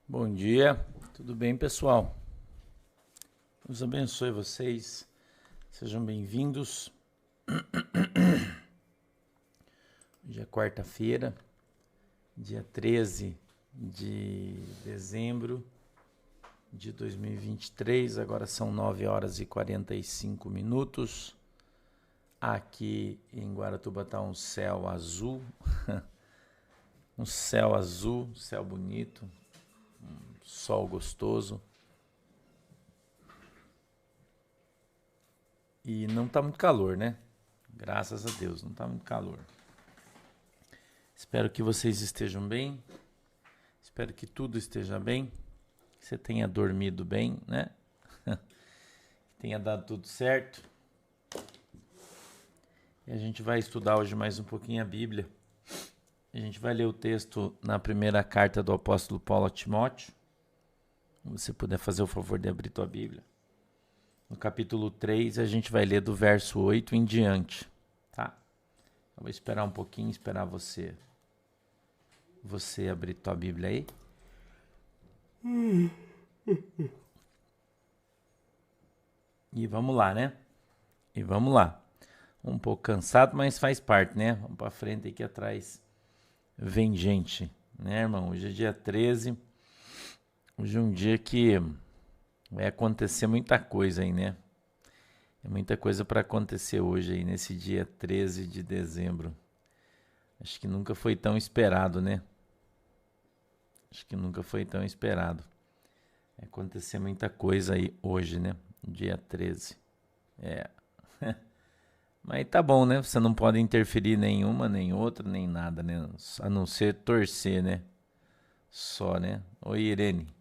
Bom dia, tudo bem, pessoal? Deus abençoe vocês, sejam bem-vindos. Hoje é quarta-feira, dia 13 de dezembro de 2023, agora são 9 horas e 45 minutos. Aqui em Guaratuba está um céu azul, céu bonito, um sol gostoso. E não tá muito calor, né? Graças a Deus, não tá muito calor. Espero que vocês estejam bem. Espero que tudo esteja bem. Que você tenha dormido bem, né? Que tenha dado tudo certo. E a gente vai estudar hoje mais um pouquinho a Bíblia. A gente vai ler o texto na primeira carta do apóstolo Paulo a Timóteo. Se você puder fazer o favor de abrir tua Bíblia. No capítulo 3, a gente vai ler do verso 8 em diante, tá? Eu vou esperar um pouquinho, esperar você abrir tua Bíblia aí. E vamos lá, né? Um pouco cansado, mas faz parte, né? Vamos pra frente, aqui atrás vem gente, né, irmão? Hoje é dia 13. Hoje é um dia que vai acontecer muita coisa aí, né? É muita coisa para acontecer hoje aí, nesse dia 13 de dezembro. Acho que nunca foi tão esperado, né? Vai acontecer muita coisa aí hoje, né? Dia 13. Mas tá bom, né? Você não pode interferir nenhuma, nem outra, nem nada, né? A não ser torcer, né? Só, né? Oi, Irene.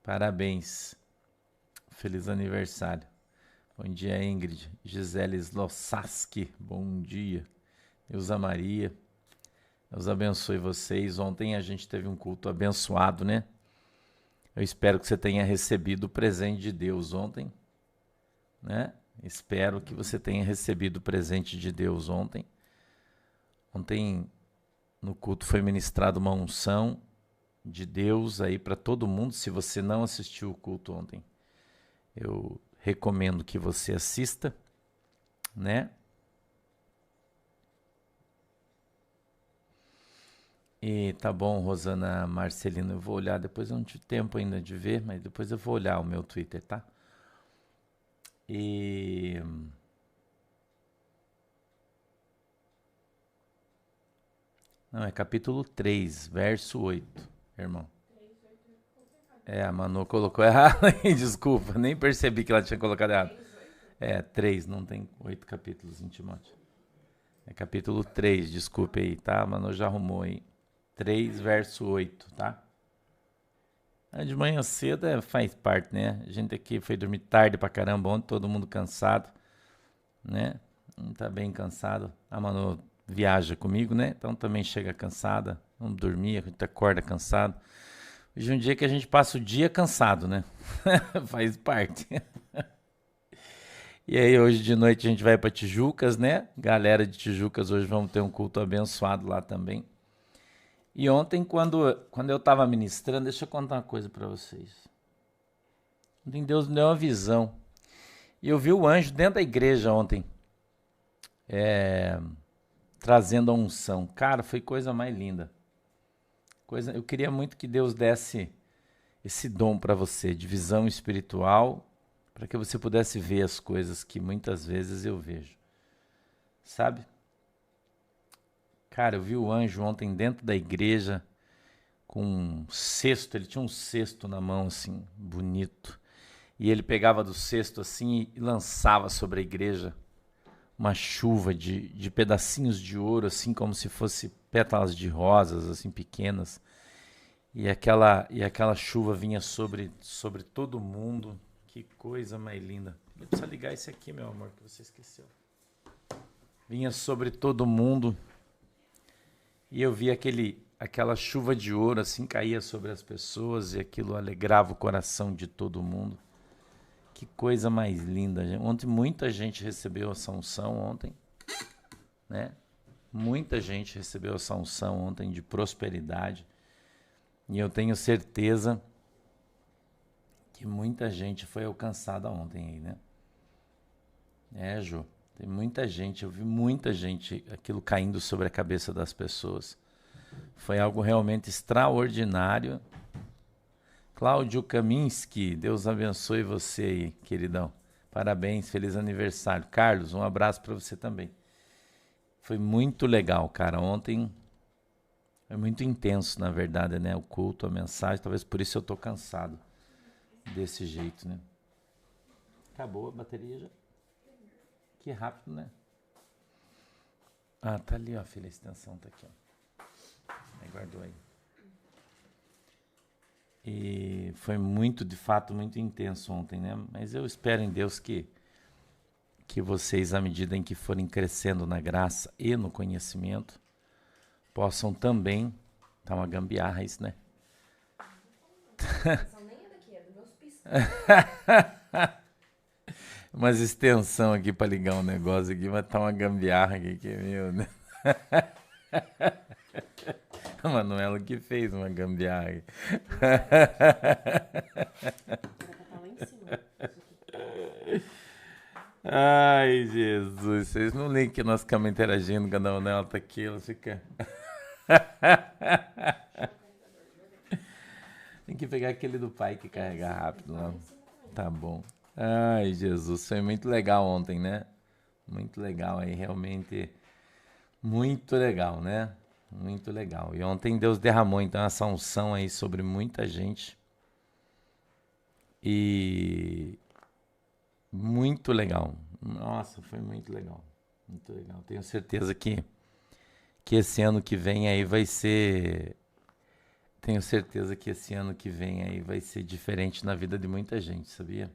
Parabéns. Feliz aniversário. Bom dia, Ingrid. Gisele Slossaski. Bom dia. Neuza Maria. Deus abençoe vocês. Ontem a gente teve um culto abençoado, né? Eu espero que você tenha recebido o presente de Deus ontem, né? Espero que você tenha recebido o presente de Deus ontem. Ontem no culto foi ministrada uma unção de Deus aí para todo mundo. Se você não assistiu o culto ontem, eu recomendo que você assista, né? E tá bom, Rosana Marcelino, eu vou olhar, depois eu não tive tempo ainda de ver, mas depois eu vou olhar o meu Twitter, tá? E não, é capítulo 3, verso 8, irmão. A Manu colocou errado aí, desculpa, nem percebi que ela tinha colocado errado. 3, não tem 8 capítulos em Timóteo. É capítulo 3, desculpe aí, tá? A Manu já arrumou aí. 3, verso 8, tá? De manhã cedo faz parte, né? A gente aqui foi dormir tarde pra caramba ontem, todo mundo cansado, né? Não tá bem cansado. A Manu viaja comigo, né? Então também chega cansada. Vamos dormir, a gente acorda cansado. Hoje é um dia que a gente passa o dia cansado, né? Faz parte. E aí hoje de noite a gente vai para Tijucas, né? Galera de Tijucas, hoje vamos ter um culto abençoado lá também. E ontem, quando eu estava ministrando, deixa eu contar uma coisa para vocês. Ontem Deus me deu uma visão. E eu vi o anjo dentro da igreja ontem, trazendo a unção. Cara, foi coisa mais linda. Eu queria muito que Deus desse esse dom para você, de visão espiritual, para que você pudesse ver as coisas que muitas vezes eu vejo. Sabe? Cara, eu vi o anjo ontem dentro da igreja com um cesto, ele tinha um cesto na mão assim, bonito. E ele pegava do cesto assim e lançava sobre a igreja uma chuva de pedacinhos de ouro, assim como se fosse pétalas de rosas, assim, pequenas. E aquela chuva vinha sobre todo mundo. Que coisa mais linda. Eu preciso ligar esse aqui, meu amor, que você esqueceu. Vinha sobre todo mundo. E eu vi aquela chuva de ouro assim caía sobre as pessoas e aquilo alegrava o coração de todo mundo. Que coisa mais linda. Ontem muita gente recebeu essa unção ontem, né? Muita gente recebeu essa unção ontem de prosperidade. E eu tenho certeza que muita gente foi alcançada ontem aí, né? Jô, tem muita gente, eu vi muita gente, aquilo caindo sobre a cabeça das pessoas. Foi algo realmente extraordinário. Cláudio Kaminski, Deus abençoe você aí, queridão. Parabéns, feliz aniversário. Carlos, um abraço para você também. Foi muito legal, cara. Ontem foi muito intenso, na verdade, né? O culto, a mensagem. Talvez por isso eu tô cansado desse jeito, né? Acabou a bateria já. Que rápido, né? Ah, tá ali, ó, filha. A extensão tá aqui, ó. Aí guardou aí. E foi muito, de fato, muito intenso ontem, né? Mas eu espero em Deus que vocês, à medida em que forem crescendo na graça e no conhecimento, possam também... Tá uma gambiarra isso, né? Não nem é daqui, é do meu hospício. Umas extensão aqui para ligar um negócio aqui, mas tá uma gambiarra aqui que é meu, né? A Manuela que fez uma gambiarra aí. Ai, Jesus, vocês não leem que nós ficamos interagindo, quando a Manuela tá aqui, ela fica... Tem que pegar aquele do pai que carrega rápido lá. Tá bom. Ai, Jesus, foi muito legal ontem, né? Muito legal aí, realmente... Muito legal, né? Muito legal. E ontem Deus derramou, então, essa unção aí sobre muita gente. E... muito legal. Nossa, foi muito legal. Muito legal. Tenho certeza que esse ano que vem aí vai ser... Tenho certeza que esse ano que vem aí vai ser diferente na vida de muita gente, sabia?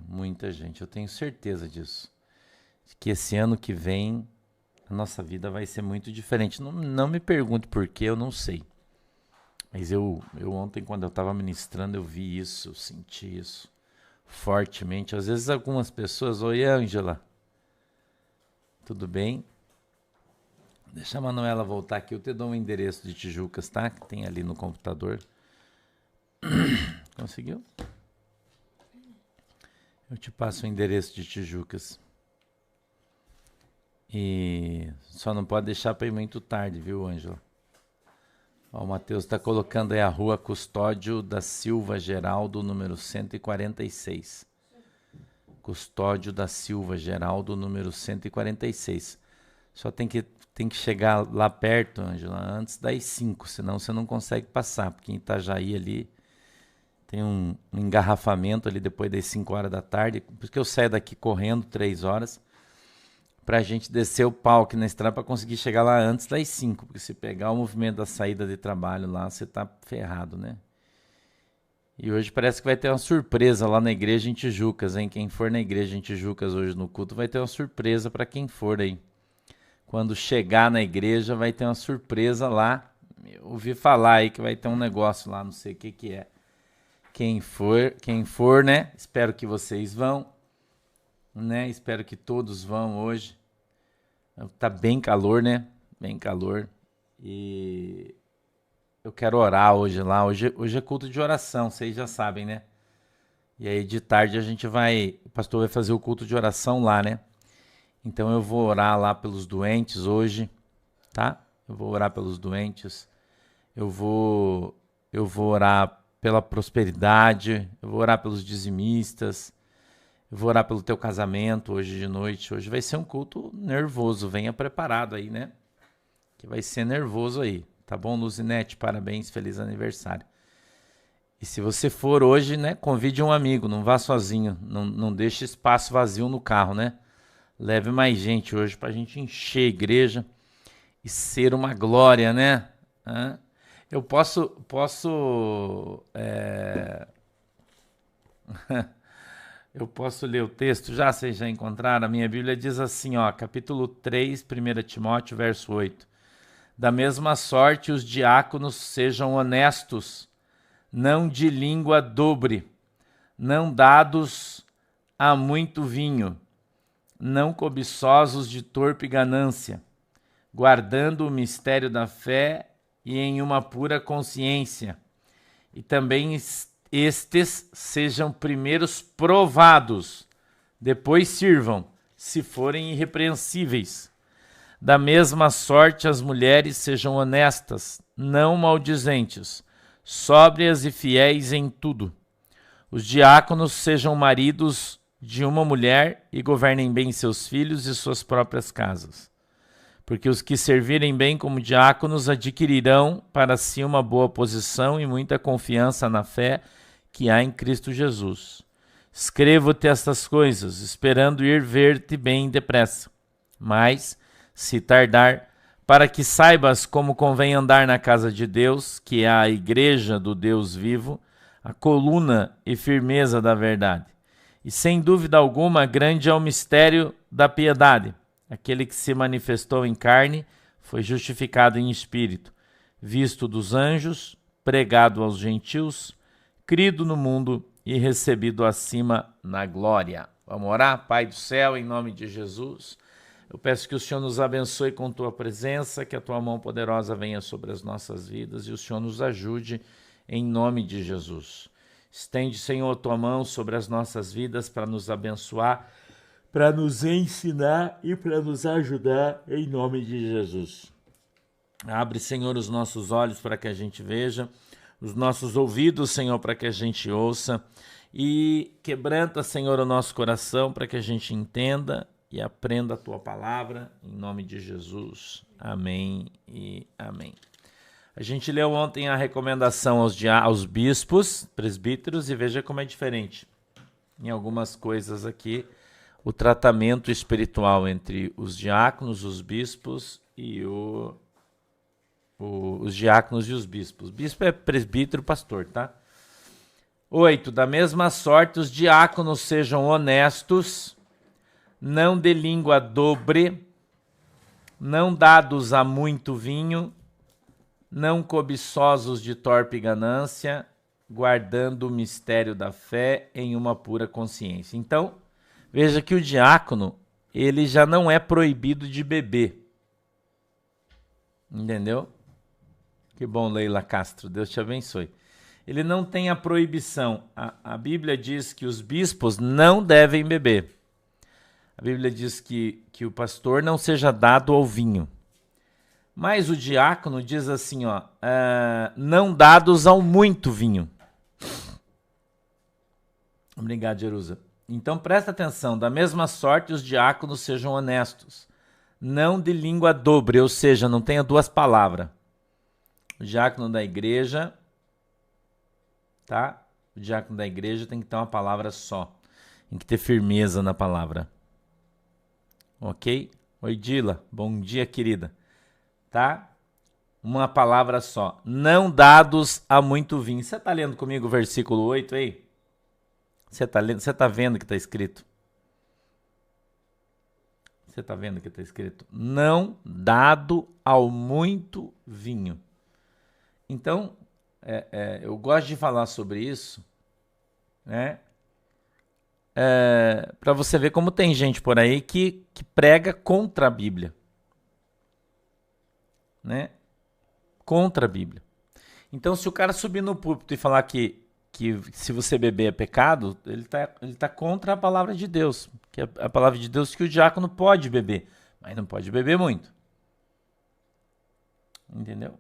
Muita gente. Eu tenho certeza disso. Que esse ano que vem a nossa vida vai ser muito diferente. Não me pergunte por quê, eu não sei. Mas eu ontem, quando eu estava ministrando, eu vi isso, eu senti isso fortemente. Às vezes algumas pessoas... Oi, Ângela. Tudo bem? Deixa a Manuela voltar aqui, eu te dou um endereço de Tijucas, tá? Que tem ali no computador. Conseguiu? Eu te passo o endereço de Tijucas. E só não pode deixar para ir muito tarde, viu, Ângela? Ó, o Matheus está colocando aí a rua Custódio da Silva Geraldo, número 146. Custódio da Silva Geraldo, número 146. Só tem que chegar lá perto, Ângela, antes das 5, senão você não consegue passar, porque em Itajaí ali tem um engarrafamento ali depois das 5 horas da tarde, por isso que eu saio daqui correndo 3 horas, pra gente descer o pau aqui na estrada para conseguir chegar lá antes das 5, porque se pegar o movimento da saída de trabalho lá, você tá ferrado, né? E hoje parece que vai ter uma surpresa lá na igreja em Tijucas, hein? Quem for na igreja em Tijucas hoje no culto vai ter uma surpresa para quem for aí. Quando chegar na igreja vai ter uma surpresa lá. Eu ouvi falar aí que vai ter um negócio lá, não sei o que é. Quem for, né? Espero que vocês vão, né? Espero que todos vão hoje. Tá bem calor, né? Bem calor. E eu quero orar hoje lá. Hoje é culto de oração, vocês já sabem, né? E aí de tarde o pastor vai fazer o culto de oração lá, né? Então eu vou orar lá pelos doentes hoje, tá? Eu vou orar pelos doentes. Eu vou orar pela prosperidade. Eu vou orar pelos dizimistas. Eu vou orar pelo teu casamento hoje de noite. Hoje vai ser um culto nervoso. Venha preparado aí, né? Que vai ser nervoso aí. Tá bom, Luzinete? Parabéns, feliz aniversário. E se você for hoje, né? Convide um amigo. Não vá sozinho. Não deixe espaço vazio no carro, né? Leve mais gente hoje pra gente encher a igreja e ser uma glória, né? Eu posso eu posso ler o texto já? Vocês já encontraram? A minha Bíblia diz assim, ó, capítulo 3, 1 Timóteo, verso 8. Da mesma sorte, os diáconos sejam honestos, não de língua dobre, não dados a muito vinho, não cobiçosos de torpe ganância, guardando o mistério da fé e em uma pura consciência, e também estes sejam primeiros provados, depois sirvam, se forem irrepreensíveis. Da mesma sorte as mulheres sejam honestas, não maldizentes, sóbrias e fiéis em tudo. Os diáconos sejam maridos de uma mulher e governem bem seus filhos e suas próprias casas. Porque os que servirem bem como diáconos adquirirão para si uma boa posição e muita confiança na fé que há em Cristo Jesus. Escrevo-te estas coisas, esperando ir ver-te bem depressa. Mas, se tardar, para que saibas como convém andar na casa de Deus, que é a igreja do Deus vivo, a coluna e firmeza da verdade. E sem dúvida alguma, grande é o mistério da piedade. Aquele que se manifestou em carne foi justificado em espírito, visto dos anjos, pregado aos gentios, crido no mundo e recebido acima na glória. Vamos orar? Pai do céu, em nome de Jesus, eu peço que o Senhor nos abençoe com tua presença, que a tua mão poderosa venha sobre as nossas vidas e o Senhor nos ajude em nome de Jesus. Estende, Senhor, tua mão sobre as nossas vidas para nos abençoar, para nos ensinar e para nos ajudar em nome de Jesus. Abre, Senhor, os nossos olhos para que a gente veja, os nossos ouvidos, Senhor, para que a gente ouça, e quebranta, Senhor, o nosso coração para que a gente entenda e aprenda a tua palavra, em nome de Jesus. Amém e amém. A gente leu ontem a recomendação aos bispos, presbíteros, e veja como é diferente em algumas coisas aqui o tratamento espiritual entre os diáconos, os bispos e os diáconos e os bispos. Bispo é presbítero, pastor, tá? 8. Da mesma sorte, os diáconos sejam honestos, não de língua dobre, não dados a muito vinho, não cobiçosos de torpe ganância, guardando o mistério da fé em uma pura consciência. Então, veja que o diácono, ele já não é proibido de beber. Entendeu? Que bom, Leila Castro, Deus te abençoe. Ele não tem a proibição. A Bíblia diz que os bispos não devem beber. A Bíblia diz que o pastor não seja dado ao vinho. Mas o diácono diz assim, não dados ao muito vinho. Obrigado, Jerusa. Então presta atenção, da mesma sorte os diáconos sejam honestos, não de língua dobre, ou seja, não tenha duas palavras. O diácono da igreja, tá? O diácono da igreja tem que ter uma palavra só, tem que ter firmeza na palavra. Ok? Oi, Dila, bom dia, querida. Tá? Uma palavra só. Não dados a muito vinho. Você está lendo comigo o versículo 8 aí? Você está lendo? Você está vendo que está escrito? Você está vendo que está escrito? Não dado ao muito vinho. Então, eu gosto de falar sobre isso, né? Para você ver como tem gente por aí que prega contra a Bíblia. Né? Contra a Bíblia. Então, se o cara subir no púlpito e falar que se você beber é pecado, ele tá contra a palavra de Deus. Que a palavra de Deus que o diácono pode beber, mas não pode beber muito. Entendeu?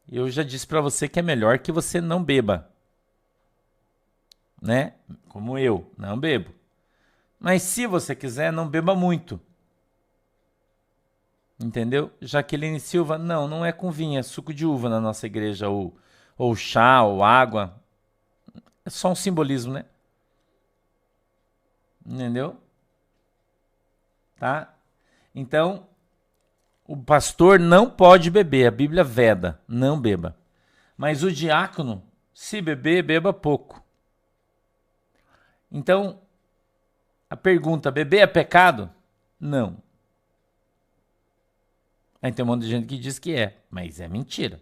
Eu já disse para você que é melhor que você não beba. Né? Como eu, não bebo. Mas se você quiser, não beba muito. Entendeu? Jaqueline Silva, não é com vinho, é suco de uva na nossa igreja, ou chá, ou água. É só um simbolismo, né? Entendeu? Tá? Então, o pastor não pode beber, a Bíblia veda, não beba. Mas o diácono, se beber, beba pouco. Então, a pergunta, beber é pecado? Não. Aí tem um monte de gente que diz que é, mas é mentira.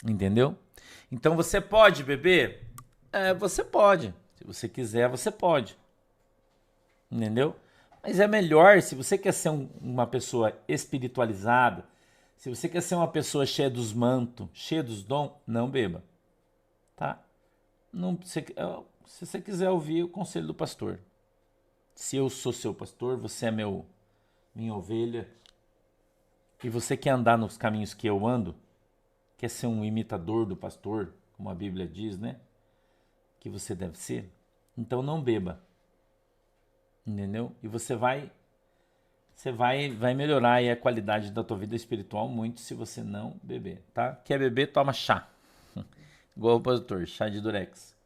Entendeu? Então você pode beber? Você pode. Se você quiser, você pode. Entendeu? Mas é melhor, se você quer ser uma pessoa espiritualizada, Se você quer ser uma pessoa cheia dos mantos, cheia dos dons, não beba, tá? Não, se você quiser ouvir o conselho do pastor. Se eu sou seu pastor, você é minha ovelha, e você quer andar nos caminhos que eu ando, quer ser um imitador do pastor, como a Bíblia diz, né? Que você deve ser, então não beba. Entendeu? E você vai melhorar aí a qualidade da tua vida espiritual muito se você não beber, tá? Quer beber, toma chá. Igual o pastor, chá de Durex.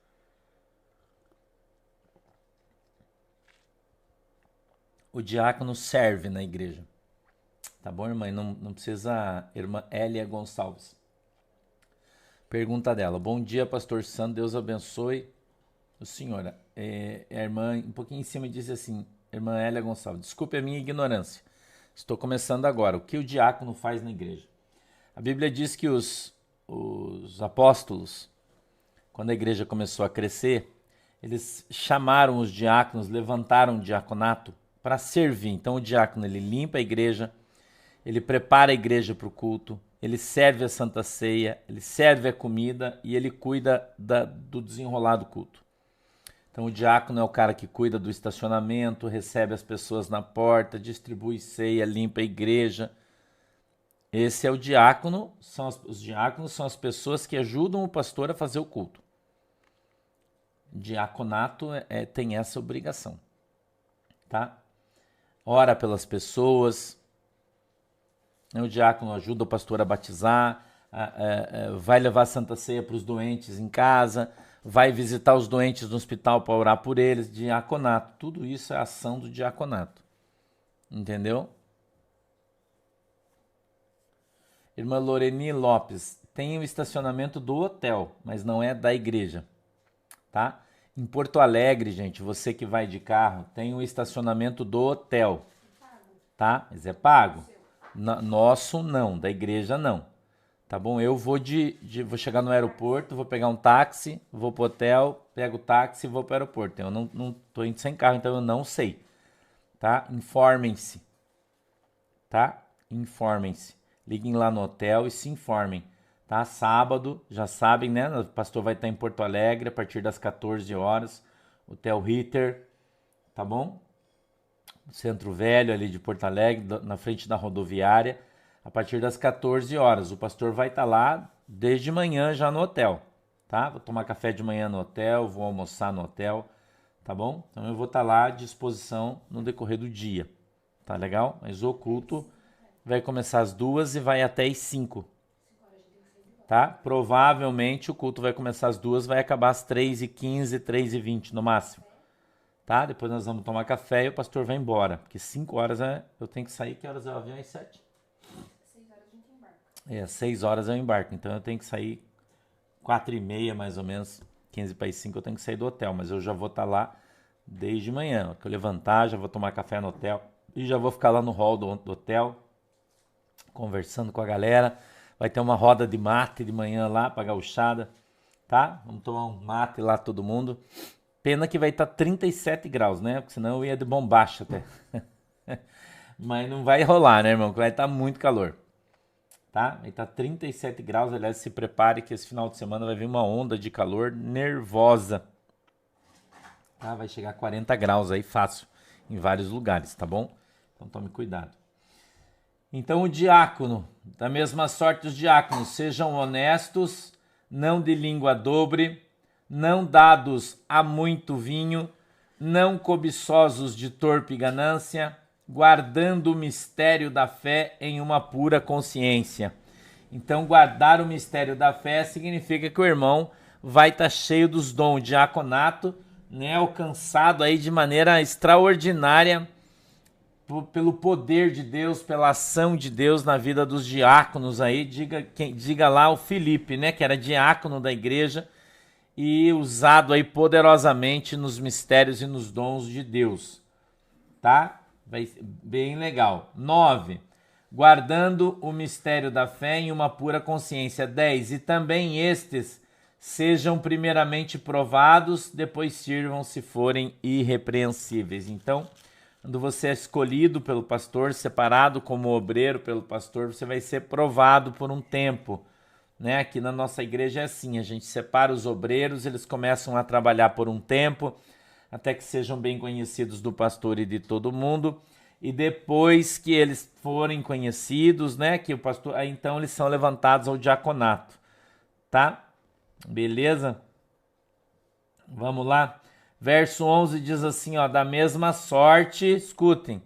O diácono serve na igreja. Tá bom, irmã? Não precisa... Irmã Elia Gonçalves. Pergunta dela. Bom dia, pastor Sandro. Deus abençoe o senhor. A irmã, um pouquinho em cima, diz assim... Irmã Elia Gonçalves. Desculpe a minha ignorância. Estou começando agora. O que o diácono faz na igreja? A Bíblia diz que os apóstolos, quando a igreja começou a crescer, eles chamaram os diáconos, levantaram o diaconato para servir. Então o diácono, ele limpa a igreja, ele prepara a igreja para o culto, ele serve a Santa Ceia, ele serve a comida e ele cuida do desenrolar do culto. Então o diácono é o cara que cuida do estacionamento, recebe as pessoas na porta, distribui ceia, limpa a igreja. Esse é o diácono, os diáconos são as pessoas que ajudam o pastor a fazer o culto. O diaconato tem essa obrigação, tá? Ora pelas pessoas, o diácono ajuda o pastor a batizar, vai levar a Santa Ceia para os doentes em casa, vai visitar os doentes no hospital para orar por eles, diaconato. Tudo isso é ação do diaconato. Entendeu? Irmã Loreni Lopes, tem o estacionamento do hotel, mas não é da igreja, tá? Em Porto Alegre, gente, você que vai de carro, tem o estacionamento do hotel, tá? Mas é pago. Nosso não, da igreja não. Tá bom? Eu vou vou chegar no aeroporto, vou pegar um táxi, vou pro hotel, pego o táxi e vou pro aeroporto. Eu não tô indo sem carro, então eu não sei. Tá? Informem-se. Tá? Informem-se. Liguem lá no hotel e se informem. Tá? Sábado, já sabem, né? O pastor vai estar em Porto Alegre a partir das 14 horas. Hotel Ritter. Tá bom? Centro Velho ali de Porto Alegre, na frente da rodoviária. A partir das 14 horas. O pastor vai estar lá desde manhã já no hotel, tá? Vou tomar café de manhã no hotel, vou almoçar no hotel, tá bom? Então eu vou estar lá à disposição no decorrer do dia, tá legal? Mas o culto vai começar às 2 e vai até às 5, tá? Provavelmente o culto vai começar às 2, vai acabar às 3h15, 3h20 no máximo, tá? Depois nós vamos tomar café e o pastor vai embora, porque 5 horas eu tenho que sair. Que horas é o avião? Às 7? 6 horas eu embarco, então eu tenho que sair 4h30 mais ou menos, 15 para as 5 eu tenho que sair do hotel, mas eu já vou estar lá desde manhã, que eu levantar, já vou tomar café no hotel e já vou ficar lá no hall do hotel, conversando com a galera. Vai ter uma roda de mate de manhã lá, pra gauchada, tá? Vamos tomar um mate lá todo mundo. Pena que vai estar 37 graus, né? Porque senão eu ia de bombacha até. Mas não vai rolar, né, irmão? Vai estar muito calor. Tá? Aí tá 37 graus, aliás, se prepare que esse final de semana vai vir uma onda de calor nervosa. Tá? Vai chegar a 40 graus aí fácil em vários lugares, tá bom? Então tome cuidado. Então o diácono, da mesma sorte os diáconos, sejam honestos, não de língua dobre, não dados a muito vinho, não cobiçosos de torpe ganância, guardando o mistério da fé em uma pura consciência. Então, guardar o mistério da fé significa que o irmão vai estar cheio dos dons, diaconato, né, alcançado aí de maneira extraordinária pelo poder de Deus, pela ação de Deus na vida dos diáconos aí. Diga lá o Felipe, né, que era diácono da igreja e usado aí poderosamente nos mistérios e nos dons de Deus, tá? Vai ser bem legal. 9. Guardando o mistério da fé em uma pura consciência. 10. E também estes sejam primeiramente provados, depois sirvam se forem irrepreensíveis. Então, Quando você é escolhido pelo pastor, separado como obreiro pelo pastor, você vai ser provado por um tempo, né? Aqui na nossa igreja é assim, a gente separa os obreiros, eles começam a trabalhar por um tempo, até que sejam bem conhecidos do pastor e de todo mundo, e depois que eles forem conhecidos, né, que o pastor, aí então eles são levantados ao diaconato, tá? Beleza? Vamos lá. Verso 11 diz assim, ó, da mesma sorte, escutem,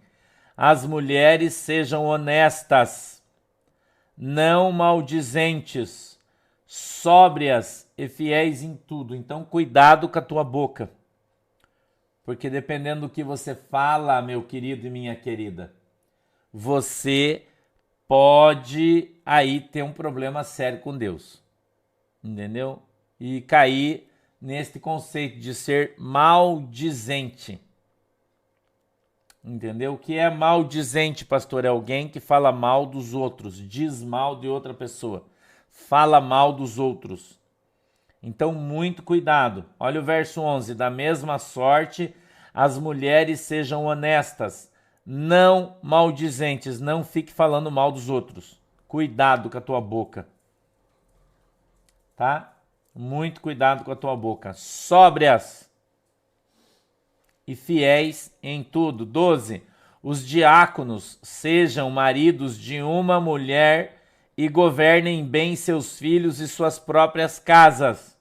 as mulheres sejam honestas, não maldizentes, sóbrias e fiéis em tudo. Então, cuidado com a tua boca. Porque dependendo do que você fala, meu querido e minha querida, você pode aí ter um problema sério com Deus. Entendeu? E cair neste conceito de ser maldizente. Entendeu? O que é maldizente, pastor? É alguém que fala mal dos outros, diz mal de outra pessoa, fala mal dos outros. Então, muito cuidado. Olha o verso 11. Da mesma sorte, as mulheres sejam honestas, não maldizentes. Não fique falando mal dos outros. Cuidado com a tua boca. Tá? Muito cuidado com a tua boca. Sóbrias e fiéis em tudo. 12. Os diáconos sejam maridos de uma mulher e governem bem seus filhos e suas próprias casas.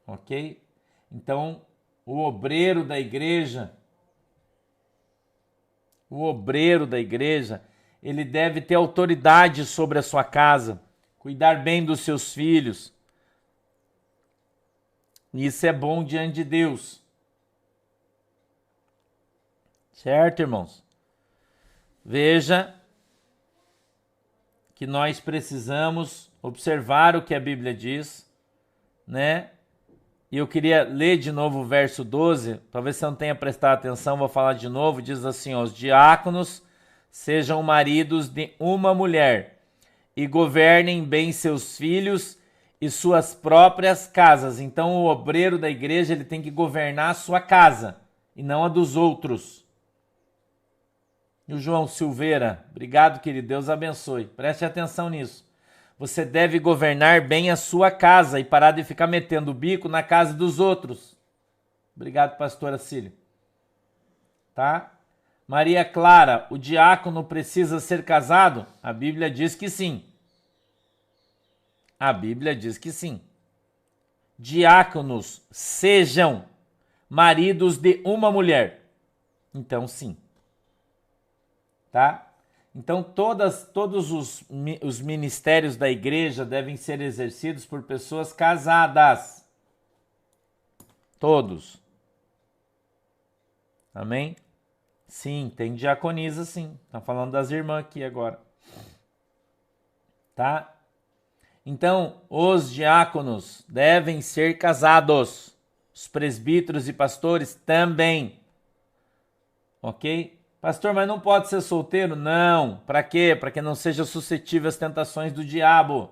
Ok? Então, o obreiro da igreja, ele deve ter autoridade sobre a sua casa, cuidar bem dos seus filhos. Isso é bom diante de Deus. Certo, irmãos? Veja que nós precisamos observar o que a Bíblia diz, né? E eu queria ler de novo o verso 12, talvez você não tenha prestado atenção, vou falar de novo, diz assim, ó, os diáconos sejam maridos de uma mulher e governem bem seus filhos e suas próprias casas. Então o obreiro da igreja ele tem que governar a sua casa e não a dos outros. E o João Silveira, obrigado, querido, Deus abençoe. Preste atenção nisso. Você deve governar bem a sua casa e parar de ficar metendo o bico na casa dos outros. Obrigado, pastora Cília. Tá? Maria Clara, o diácono precisa ser casado? A Bíblia diz que sim. A Bíblia diz que sim. Diáconos sejam maridos de uma mulher. Então, sim. Tá? Então, todos os ministérios da igreja devem ser exercidos por pessoas casadas. Todos. Amém? Sim, tem diaconisa, sim. Tá falando das irmãs aqui agora. Tá? Então, os diáconos devem ser casados. Os presbíteros e pastores também. Ok? Pastor, mas não pode ser solteiro? Não. Para quê? Para que não seja suscetível às tentações do diabo.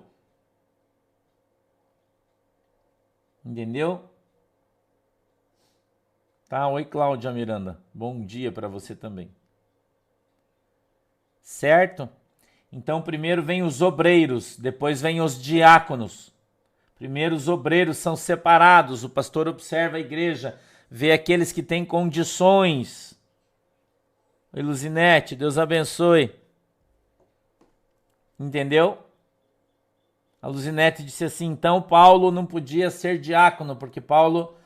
Entendeu? Tá? Oi, Cláudia Miranda. Bom dia para você também. Certo? Então, primeiro vem os obreiros, depois vem os diáconos. Primeiro os obreiros são separados. O pastor observa a igreja, vê aqueles que têm condições. Oi, Luzinete, Deus abençoe. Entendeu? A Luzinete disse assim, então Paulo não podia ser diácono, porque Paulo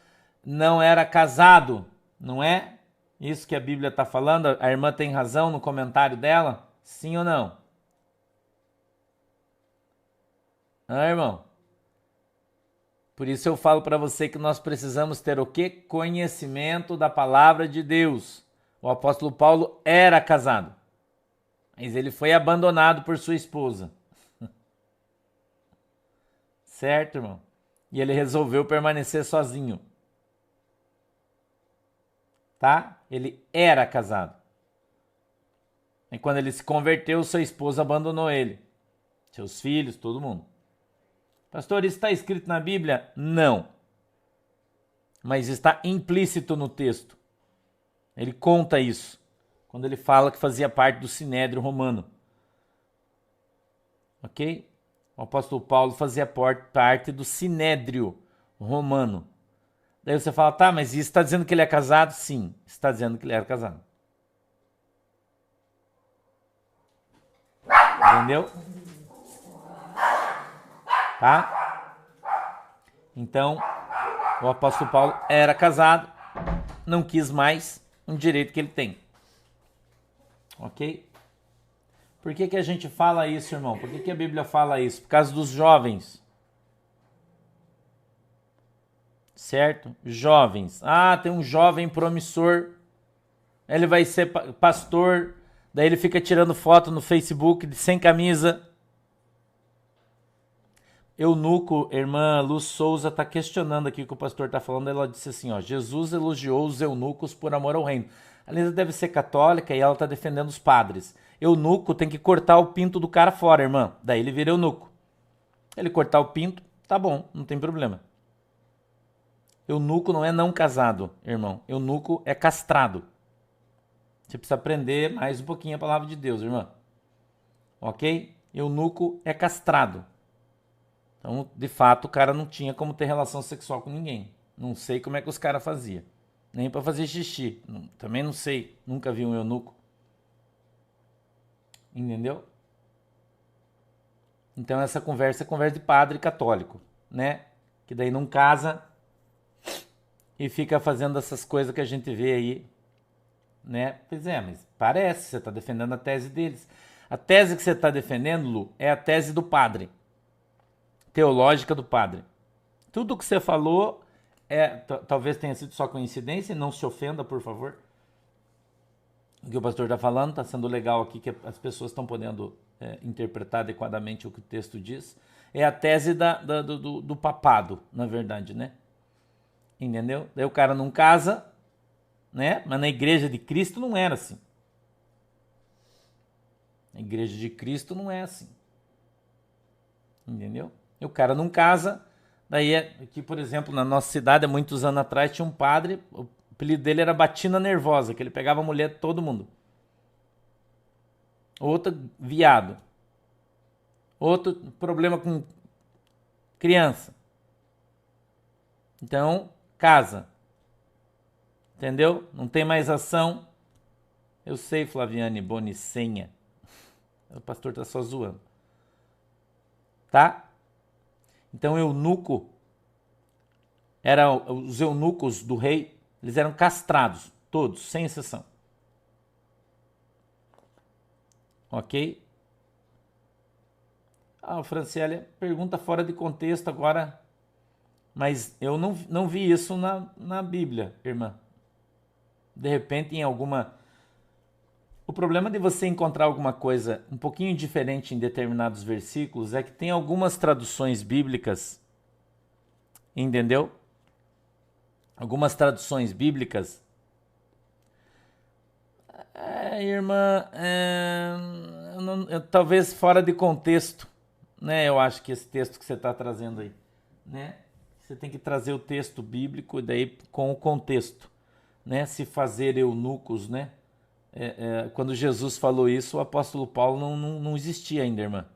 não era casado, não é? Isso que a Bíblia está falando? A irmã tem razão no comentário dela? Sim ou não? Irmão? Por isso eu falo para você que nós precisamos ter o quê? Conhecimento da palavra de Deus. O apóstolo Paulo era casado, mas ele foi abandonado por sua esposa. Certo, irmão? E ele resolveu permanecer sozinho. Tá? Ele era casado. E quando ele se converteu, sua esposa abandonou ele. Seus filhos, todo mundo. Pastor, isso está escrito na Bíblia? Não. Mas está implícito no texto. Ele conta isso, quando ele fala que fazia parte do Sinédrio Romano. Ok? O apóstolo Paulo fazia parte do Sinédrio Romano. Daí você fala, tá, mas isso está dizendo que ele é casado? Sim, está dizendo que ele era casado. Entendeu? Tá? Então, o apóstolo Paulo era casado, não quis mais um direito que ele tem. Ok? Por que a gente fala isso, irmão? Por que a Bíblia fala isso? Por causa dos jovens. Certo? Jovens. Ah, tem um jovem promissor. Ele vai ser pastor. Daí ele fica tirando foto no Facebook sem camisa. Eunuco, irmã Luz Souza está questionando aqui o que o pastor está falando. Ela disse assim, ó, Jesus elogiou os eunucos por amor ao reino. A Lisa deve ser católica e ela está defendendo os padres. Eunuco tem que cortar o pinto do cara fora, irmã. Daí ele vira eunuco. Ele cortar o pinto, tá bom, não tem problema. Eunuco não é não casado, irmão. Eunuco é castrado. Você precisa aprender mais um pouquinho a palavra de Deus, irmã. Ok? Eunuco é castrado. Então, de fato, o cara não tinha como ter relação sexual com ninguém. Não sei como é que os caras faziam. Nem para fazer xixi. Também não sei. Nunca vi um eunuco. Entendeu? Então, essa conversa é conversa de padre católico, né? Que daí não casa e fica fazendo essas coisas que a gente vê aí, né? Pois é, mas parece, você está defendendo a tese deles. A tese que você está defendendo, Lu, é a tese do padre. Teológica do padre. Tudo que você falou talvez tenha sido só coincidência, não se ofenda, por favor. O que o pastor está falando está sendo legal aqui, que as pessoas estão podendo interpretar adequadamente o que o texto diz. É a tese do papado, na verdade, né? Entendeu? Daí o cara não casa, né? Mas na igreja de Cristo não era assim. A igreja de Cristo não é assim. Entendeu? E o cara não casa. Daí aqui, por exemplo, na nossa cidade, há muitos anos atrás, tinha um padre, o apelido dele era Batina Nervosa, que ele pegava a mulher de todo mundo. Outro viado. Outro problema com criança. Então, casa. Entendeu? Não tem mais ação. Eu sei, Flaviane Bonicenha. O pastor tá só zoando. Tá? Então, eunuco os eunucos do rei, eles eram castrados, todos, sem exceção. Ok? Ah, Franciele, pergunta fora de contexto agora, mas eu não vi isso na Bíblia, irmã. De repente, em alguma... O problema de você encontrar alguma coisa um pouquinho diferente em determinados versículos é que tem algumas traduções bíblicas, entendeu? Algumas traduções bíblicas. Irmã, talvez fora de contexto, né? Eu acho que esse texto que você está trazendo aí, né? Você tem que trazer o texto bíblico e daí com o contexto, né? Se fazer eunucos, né? Quando Jesus falou isso, o apóstolo Paulo não existia ainda, irmã.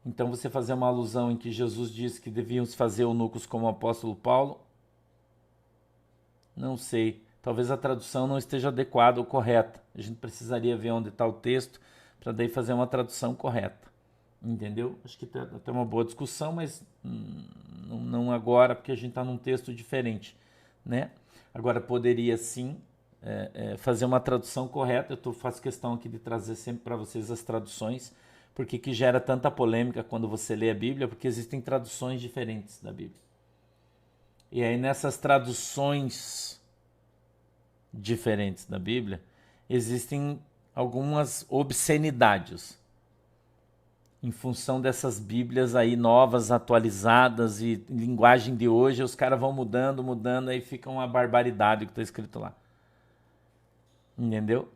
Então você fazer uma alusão em que Jesus disse que deviam se fazer eunucos como o apóstolo Paulo, não sei. Talvez a tradução não esteja adequada ou correta. A gente precisaria ver onde está o texto para daí fazer uma tradução correta. Entendeu? Acho que tem uma boa discussão, mas não agora, porque a gente está num texto diferente, né? Agora, poderia sim fazer uma tradução correta. Eu faço questão aqui de trazer sempre para vocês as traduções, porque que gera tanta polêmica quando você lê a Bíblia, porque existem traduções diferentes da Bíblia. E aí nessas traduções diferentes da Bíblia, existem algumas obscenidades em função dessas Bíblias aí novas, atualizadas e linguagem de hoje, os caras vão mudando, aí fica uma barbaridade o que está escrito lá. Entendeu?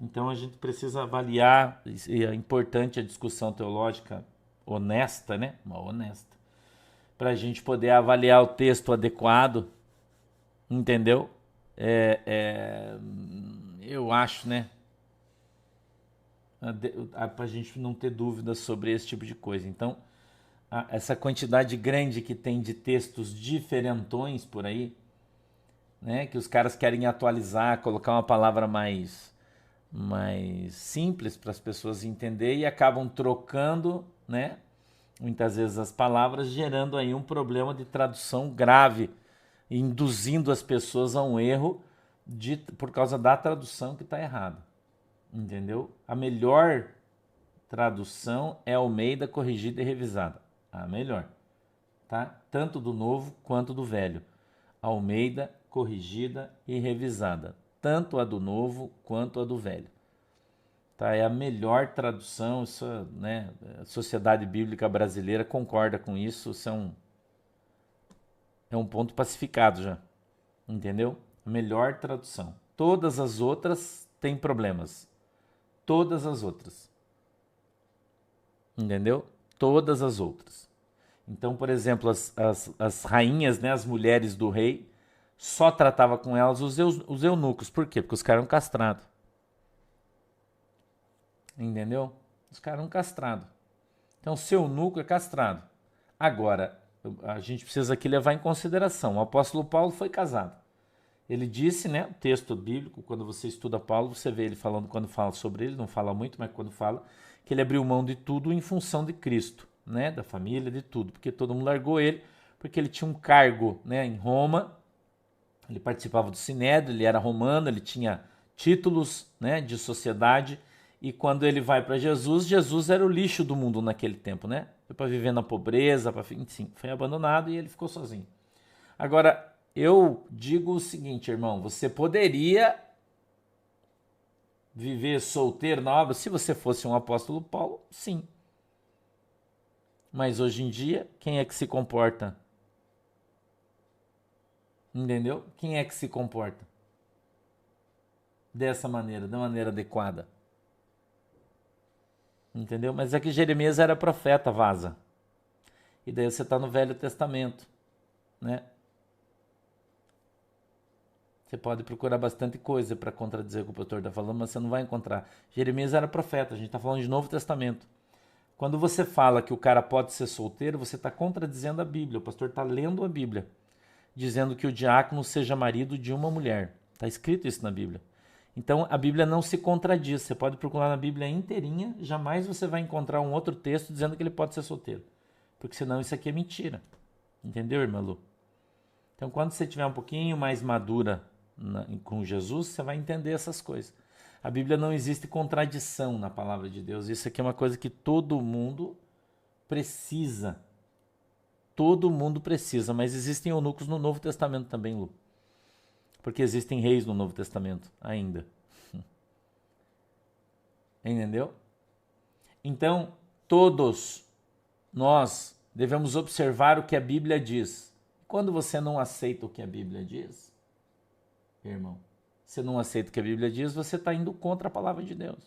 Então a gente precisa avaliar, e é importante a discussão teológica honesta, né? Uma honesta. Para a gente poder avaliar o texto adequado, entendeu? Eu acho, né? Para a gente não ter dúvidas sobre esse tipo de coisa. Então, essa quantidade grande que tem de textos diferentões por aí, né? Que os caras querem atualizar, colocar uma palavra mais simples para as pessoas entenderem e acabam trocando, né? Muitas vezes as palavras, gerando aí um problema de tradução grave, induzindo as pessoas a um erro por causa da tradução que está errada. Entendeu? A melhor tradução é Almeida corrigida e revisada. A melhor. Tá? Tanto do novo quanto do velho. Almeida corrigida e revisada. Tanto a do novo quanto a do velho. Tá? É a melhor tradução. Isso, né? A Sociedade Bíblica Brasileira concorda com isso. Isso é um ponto pacificado já. Entendeu? A melhor tradução. Todas as outras têm problemas. Todas as outras. Entendeu? Todas as outras. Então, por exemplo, as rainhas, né, as mulheres do rei, só tratava com elas os eunucos. Por quê? Porque os caras eram castrados. Entendeu? Os caras eram castrados. Então, seu eunuco é castrado. Agora, a gente precisa aqui levar em consideração. O apóstolo Paulo foi casado. Ele disse, né, o texto bíblico, quando você estuda Paulo, você vê ele falando, quando fala sobre ele, não fala muito, mas quando fala, que ele abriu mão de tudo em função de Cristo, né, da família, de tudo, porque todo mundo largou ele, porque ele tinha um cargo, né, em Roma, ele participava do Sinédrio, ele era romano, ele tinha títulos, né, de sociedade, e quando ele vai para Jesus, Jesus era o lixo do mundo naquele tempo, né, foi para viver na pobreza, enfim, foi abandonado e ele ficou sozinho. Agora, eu digo o seguinte, irmão, você poderia viver solteiro na obra se você fosse um apóstolo Paulo? Sim. Mas hoje em dia, quem é que se comporta? Entendeu? Quem é que se comporta dessa maneira, da maneira adequada? Entendeu? Mas é que Jeremias era profeta, vaza. E daí você está no Velho Testamento, né? Você pode procurar bastante coisa para contradizer o que o pastor está falando, mas você não vai encontrar. Jeremias era profeta, a gente está falando de Novo Testamento. Quando você fala que o cara pode ser solteiro, você está contradizendo a Bíblia. O pastor está lendo a Bíblia, dizendo que o diácono seja marido de uma mulher. Está escrito isso na Bíblia. Então a Bíblia não se contradiz. Você pode procurar na Bíblia inteirinha, jamais você vai encontrar um outro texto dizendo que ele pode ser solteiro. Porque senão isso aqui é mentira. Entendeu, irmã Lu? Então quando você estiver um pouquinho mais madura com Jesus, você vai entender essas coisas. A Bíblia não existe contradição na palavra de Deus. Isso aqui é uma coisa que todo mundo precisa. Todo mundo precisa, mas existem eunucos no Novo Testamento também, Lu. Porque existem reis no Novo Testamento ainda. Entendeu? Então, todos nós devemos observar o que a Bíblia diz. Quando você não aceita o que a Bíblia diz, irmão, você não aceita o que a Bíblia diz, você está indo contra a palavra de Deus.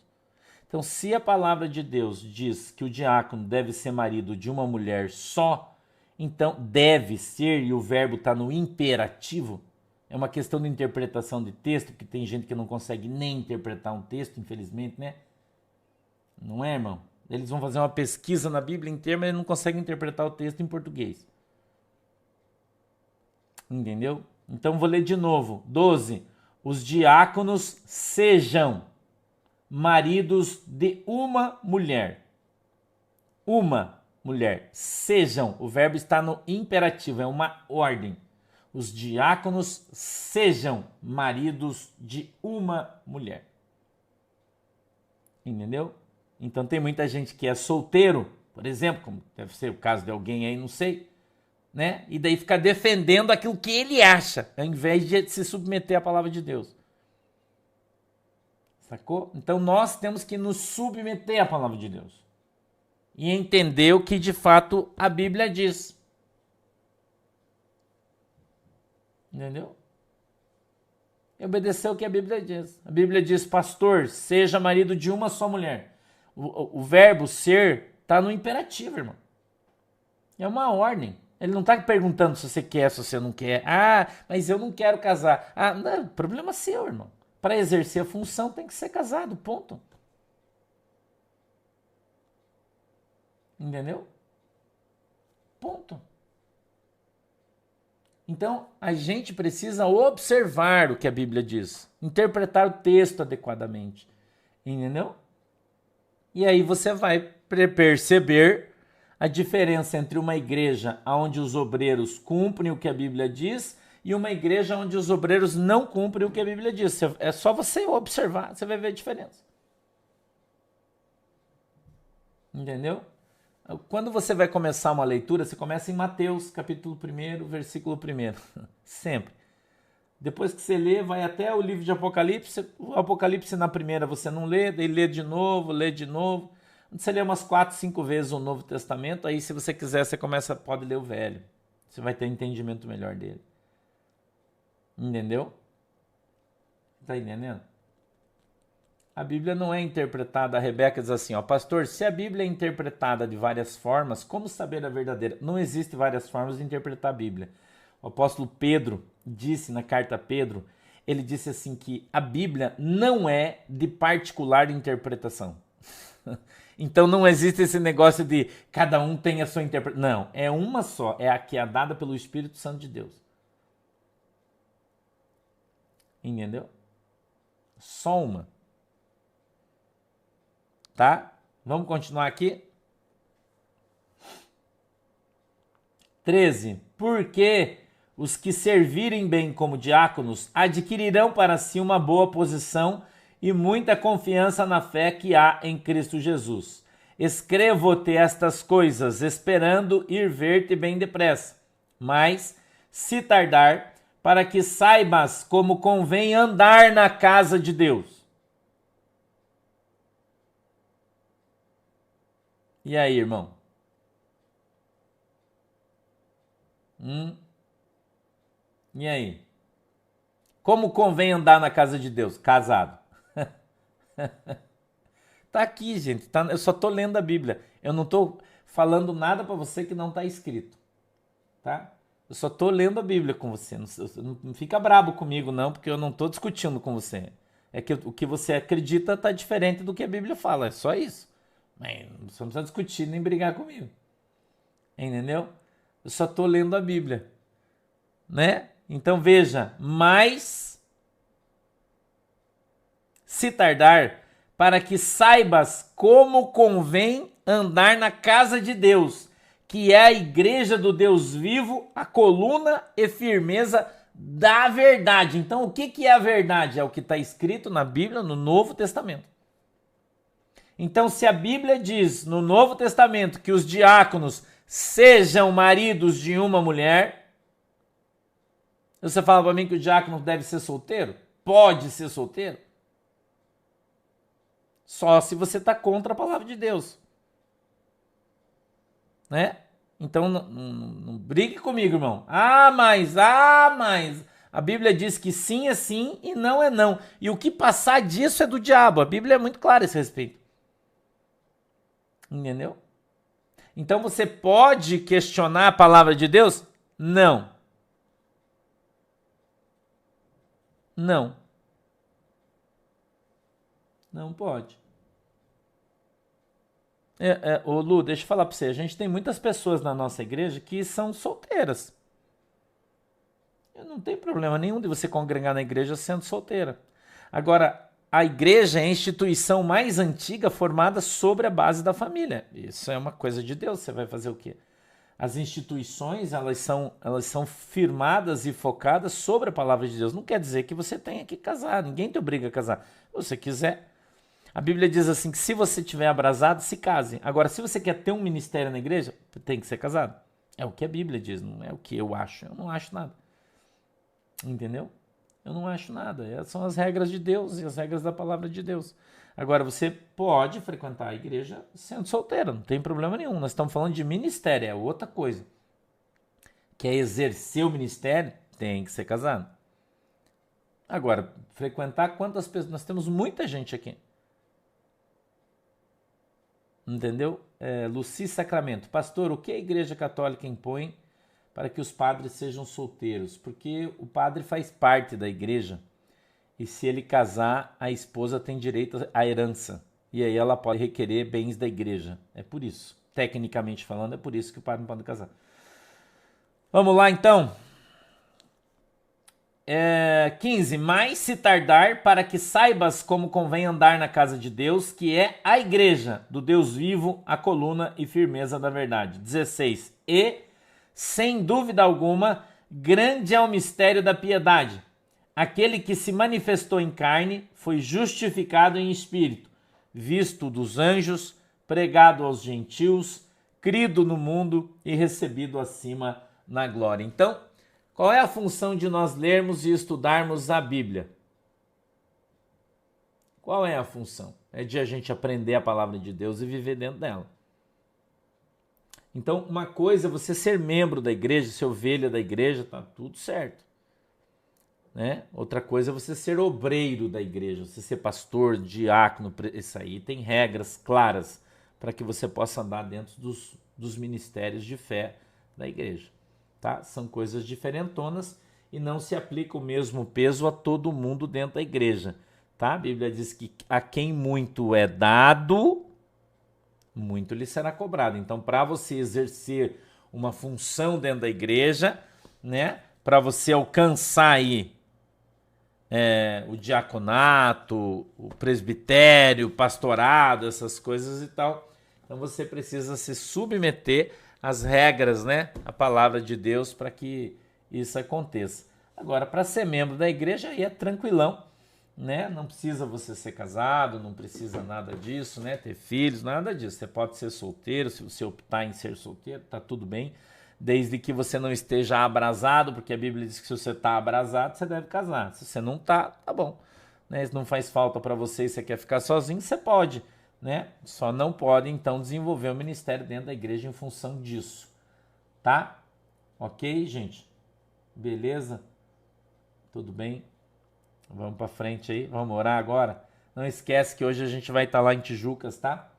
Então, se a palavra de Deus diz que o diácono deve ser marido de uma mulher só, então deve ser, e o verbo está no imperativo, é uma questão de interpretação de texto, porque tem gente que não consegue nem interpretar um texto, infelizmente, né? Não é, irmão? Eles vão fazer uma pesquisa na Bíblia inteira, mas eles não conseguem interpretar o texto em português. Entendeu? Então vou ler de novo. 12. Os diáconos sejam maridos de uma mulher. Uma mulher. Sejam. O verbo está no imperativo, é uma ordem. Os diáconos sejam maridos de uma mulher. Entendeu? Então tem muita gente que é solteiro, por exemplo, como deve ser o caso de alguém aí, não sei, né? E daí fica defendendo aquilo que ele acha, ao invés de se submeter à palavra de Deus. Sacou? Então nós temos que nos submeter à palavra de Deus e entender o que de fato a Bíblia diz. Entendeu? E obedecer o que a Bíblia diz. A Bíblia diz, pastor, seja marido de uma só mulher. O verbo ser está no imperativo, irmão. É uma ordem. Ele não está perguntando se você quer, se você não quer. Ah, mas eu não quero casar. Ah, não, problema seu, irmão. Para exercer a função tem que ser casado, ponto. Entendeu? Ponto. Então, a gente precisa observar o que a Bíblia diz, interpretar o texto adequadamente. Entendeu? E aí você vai perceber a diferença entre uma igreja onde os obreiros cumprem o que a Bíblia diz e uma igreja onde os obreiros não cumprem o que a Bíblia diz. É só você observar, você vai ver a diferença. Entendeu? Quando você vai começar uma leitura, você começa em Mateus, capítulo 1, versículo 1. Sempre. Depois que você lê, vai até o livro de Apocalipse. O Apocalipse na primeira você não lê, daí lê de novo, lê de novo. Você lê umas 4, 5 vezes o Novo Testamento, aí se você quiser, você pode ler o Velho. Você vai ter entendimento melhor dele. Entendeu? Tá entendendo? A Bíblia não é interpretada, a Rebeca diz assim, ó, pastor, se a Bíblia é interpretada de várias formas, como saber a verdadeira? Não existe várias formas de interpretar a Bíblia. O apóstolo Pedro disse na carta a Pedro, ele disse assim que a Bíblia não é de particular interpretação. Então não existe esse negócio de cada um tem a sua interpretação. Não, é uma só, é a que é dada pelo Espírito Santo de Deus. Entendeu? Só uma. Tá? Vamos continuar aqui. 13. Porque os que servirem bem como diáconos adquirirão para si uma boa posição e muita confiança na fé que há em Cristo Jesus. Escrevo-te estas coisas, esperando ir ver-te bem depressa. Mas, se tardar, para que saibas como convém andar na casa de Deus. E aí, irmão? E aí? Como convém andar na casa de Deus? Casado. Tá aqui, gente. Tá, eu só tô lendo a Bíblia. Eu não tô falando nada para você que não tá escrito. Tá? Eu só tô lendo a Bíblia com você. Não fica brabo comigo, não, porque eu não tô discutindo com você. É que o que você acredita tá diferente do que a Bíblia fala. É só isso. Mas você não precisa discutir nem brigar comigo. Entendeu? Eu só tô lendo a Bíblia. Né? Então veja, mas se tardar, para que saibas como convém andar na casa de Deus, que é a igreja do Deus vivo, a coluna e firmeza da verdade. Então o que é a verdade? É o que está escrito na Bíblia, no Novo Testamento. Então se a Bíblia diz no Novo Testamento que os diáconos sejam maridos de uma mulher, você fala para mim que o diácono deve ser solteiro? Pode ser solteiro? Só se você está contra a palavra de Deus. Né? Então não brigue comigo, irmão. Mas. A Bíblia diz que sim é sim e não é não. E o que passar disso é do diabo. A Bíblia é muito clara a esse respeito. Entendeu? Então você pode questionar a palavra de Deus? Não. Não. Não pode. Ô Lu, deixa eu falar pra você. A gente tem muitas pessoas na nossa igreja que são solteiras. Não tem problema nenhum de você congregar na igreja sendo solteira. Agora, a igreja é a instituição mais antiga formada sobre a base da família. Isso é uma coisa de Deus. Você vai fazer o quê? As instituições, elas são firmadas e focadas sobre a palavra de Deus. Não quer dizer que você tenha que casar. Ninguém te obriga a casar. Se você quiser. A Bíblia diz assim que se você tiver abrasado, se case. Agora, se você quer ter um ministério na igreja, tem que ser casado. É o que a Bíblia diz, não é o que eu acho. Eu não acho nada. Entendeu? Eu não acho nada. Essas são as regras de Deus e as regras da palavra de Deus. Agora, você pode frequentar a igreja sendo solteira, não tem problema nenhum. Nós estamos falando de ministério, é outra coisa. Quer exercer o ministério, tem que ser casado. Agora, frequentar quantas pessoas? Nós temos muita gente aqui. Entendeu? Luci Sacramento. Pastor, o que a Igreja Católica impõe para que os padres sejam solteiros, porque o padre faz parte da igreja e se ele casar, a esposa tem direito à herança e aí ela pode requerer bens da igreja. É por isso, tecnicamente falando, é por isso que o padre não pode casar. Vamos lá então. 15. Mas se tardar, para que saibas como convém andar na casa de Deus, que é a igreja do Deus vivo, a coluna e firmeza da verdade. 16. E, sem dúvida alguma, grande é o mistério da piedade. Aquele que se manifestou em carne foi justificado em espírito, visto dos anjos, pregado aos gentios, crido no mundo e recebido acima na glória. Então, qual é a função de nós lermos e estudarmos a Bíblia? Qual é a função? É de a gente aprender a palavra de Deus e viver dentro dela. Então, uma coisa é você ser membro da igreja, ser ovelha da igreja, tá tudo certo. Né? Outra coisa é você ser obreiro da igreja, você ser pastor, diácono, isso aí tem regras claras para que você possa andar dentro dos ministérios de fé da igreja. Tá? São coisas diferentonas e não se aplica o mesmo peso a todo mundo dentro da igreja. Tá? A Bíblia diz que a quem muito é dado, muito lhe será cobrado. Então, para você exercer uma função dentro da igreja, né? Para você alcançar aí o diaconato, o presbitério, o pastorado, essas coisas e tal, então você precisa se submeter às regras, né? A palavra de Deus para que isso aconteça. Agora, para ser membro da igreja aí é tranquilão, né? Não precisa você ser casado, não precisa nada disso, né? Ter filhos, nada disso. Você pode ser solteiro, se você optar em ser solteiro, tá tudo bem, desde que você não esteja abrasado, porque a Bíblia diz que se você está abrasado, você deve casar. Se você não tá, tá bom. Né? Se não faz falta para você e você quer ficar sozinho, você pode, né? Só não pode, então, desenvolver o ministério dentro da igreja em função disso. Tá? Ok, gente? Beleza? Tudo bem? Vamos para frente aí. Vamos orar agora? Não esquece que hoje a gente vai estar lá em Tijucas, tá?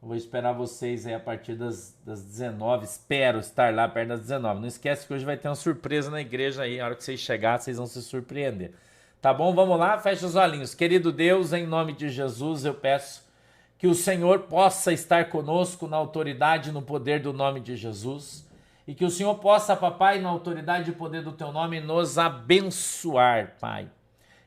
Eu vou esperar vocês aí a partir das 19. Espero estar lá perto das 19. Não esquece que hoje vai ter uma surpresa na igreja aí. A hora que vocês chegarem, vocês vão se surpreender. Tá bom? Vamos lá? Fecha os olhinhos. Querido Deus, em nome de Jesus, eu peço que o Senhor possa estar conosco na autoridade e no poder do nome de Jesus. E que o Senhor possa, papai, na autoridade e poder do teu nome, nos abençoar, Pai.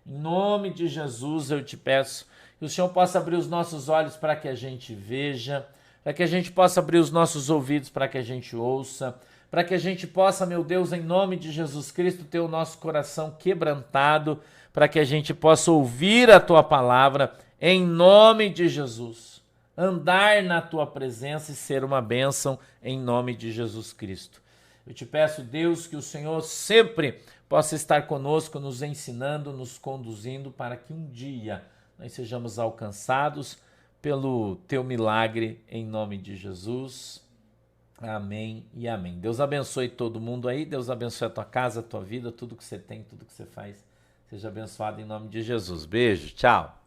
Em nome de Jesus, eu te peço que o Senhor possa abrir os nossos olhos para que a gente veja, para que a gente possa abrir os nossos ouvidos para que a gente ouça, para que a gente possa, meu Deus, em nome de Jesus Cristo, ter o nosso coração quebrantado, para que a gente possa ouvir a tua palavra, em nome de Jesus. Andar na tua presença e ser uma bênção, em nome de Jesus Cristo. Eu te peço, Deus, que o Senhor sempre possa estar conosco, nos ensinando, nos conduzindo, para que um dia nós sejamos alcançados pelo teu milagre, em nome de Jesus. Amém e amém. Deus abençoe todo mundo aí, Deus abençoe a tua casa, a tua vida, tudo que você tem, tudo que você faz. Seja abençoado em nome de Jesus. Beijo, tchau.